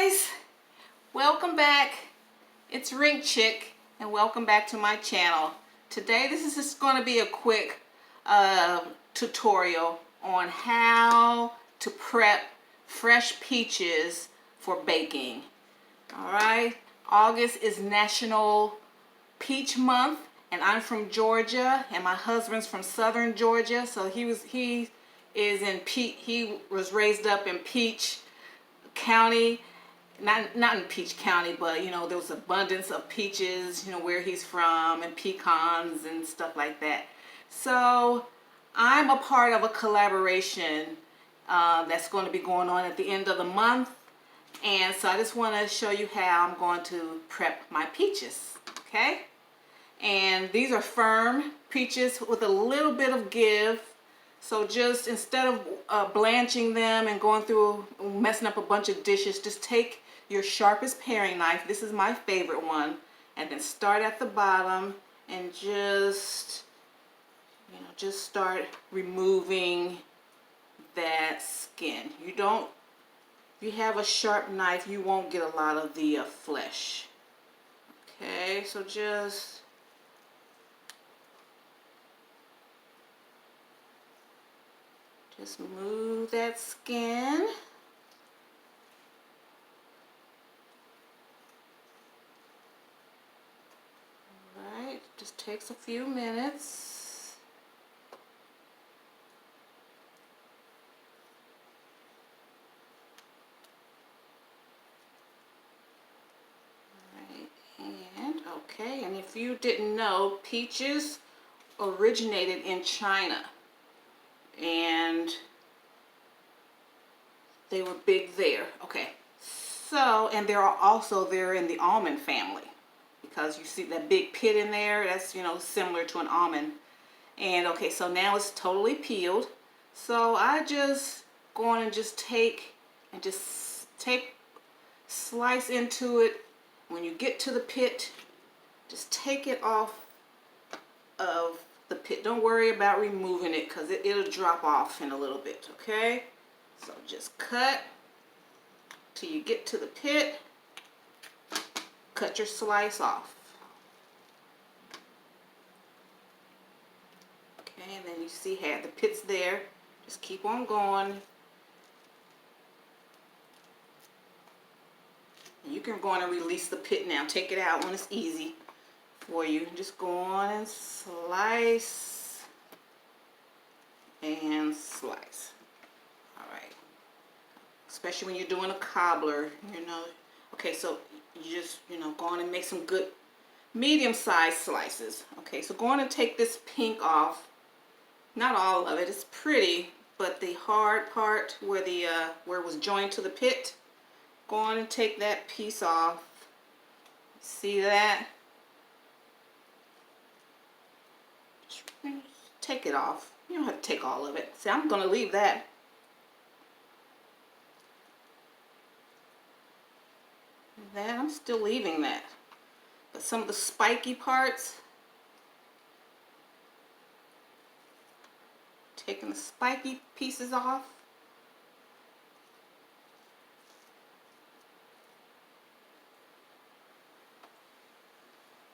guys, welcome back. It's Ring Chick and welcome back to my channel. Today this is just going to be a quick tutorial on how to prep fresh peaches for baking. Alright, August is National Peach Month and I'm from Georgia and my husband's from Southern Georgia, so he was raised up in Peach County, not in Peach County, but you know, there was abundance of peaches, you know, where he's from, and pecans and stuff like that. So I'm a part of a collaboration that's going to be going on at the end of the month, and so I just want to show you how I'm going to prep my peaches. Okay, and these are firm peaches with a little bit of give. So just instead of blanching them and going through messing up a bunch of dishes, just take your sharpest paring knife, this is my favorite one, and then start at the bottom and just start removing that skin. If you have a sharp knife, you won't get a lot of the flesh. Okay, so just move that skin. Alright, just takes a few minutes. Alright, and okay, and if you didn't know, peaches originated in China. And they were big there. Okay, so, and they're in the almond family, because you see that big pit in there, that's, you know, similar to an almond. And okay, so now it's totally peeled, so I just go on and just slice into it. When you get to the pit, just take it off of the pit. Don't worry about removing it, because it'll drop off in a little bit. Okay, so just cut till you get to the pit. Cut your slice off. Okay, and then you see how the pit's there. Just keep on going. And you can go on and release the pit now. Take it out when it's easy for you. Just go on and slice and slice. Alright, especially when you're doing a cobbler, you know. Okay, so you just, you know, go on and make some good medium-sized slices. Okay, so go on and take this pink off. Not all of it, it's pretty, but the hard part where where it was joined to the pit, go on and take that piece off. See that? Take it off. You don't have to take all of it. See, I'm going to leave that. That, I'm still leaving that. But some of the spiky parts, taking the spiky pieces off.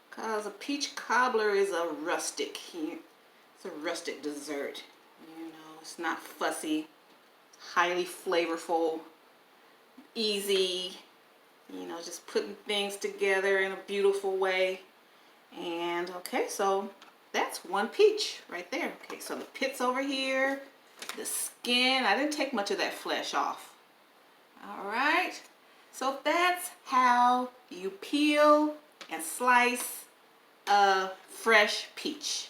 Because a peach cobbler is a rustic. It's a rustic dessert. You know, it's not fussy, highly flavorful, easy, you know, just putting things together in a beautiful way. And okay, so that's one peach right there. Okay, so the pit's over here, the skin, I didn't take much of that flesh off. Alright, so that's how you peel and slice a fresh peach.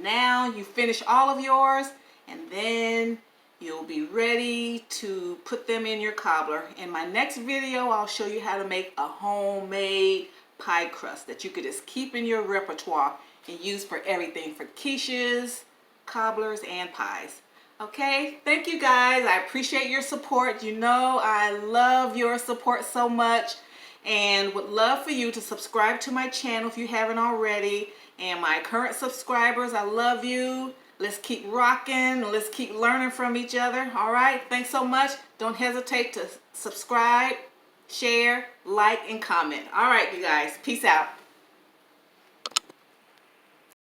Now you finish all of yours, and then you'll be ready to put them in your cobbler. In my next video, I'll show you how to make a homemade pie crust that you could just keep in your repertoire and use for everything, for quiches, cobblers, and pies. Okay, thank you guys. I appreciate your support. You know I love your support so much, and would love for you to subscribe to my channel if you haven't already. And my current subscribers, I love you. Let's keep rocking. Let's keep learning from each other. All right, thanks so much. Don't hesitate to subscribe share, like, and comment. All right, you guys. Peace out.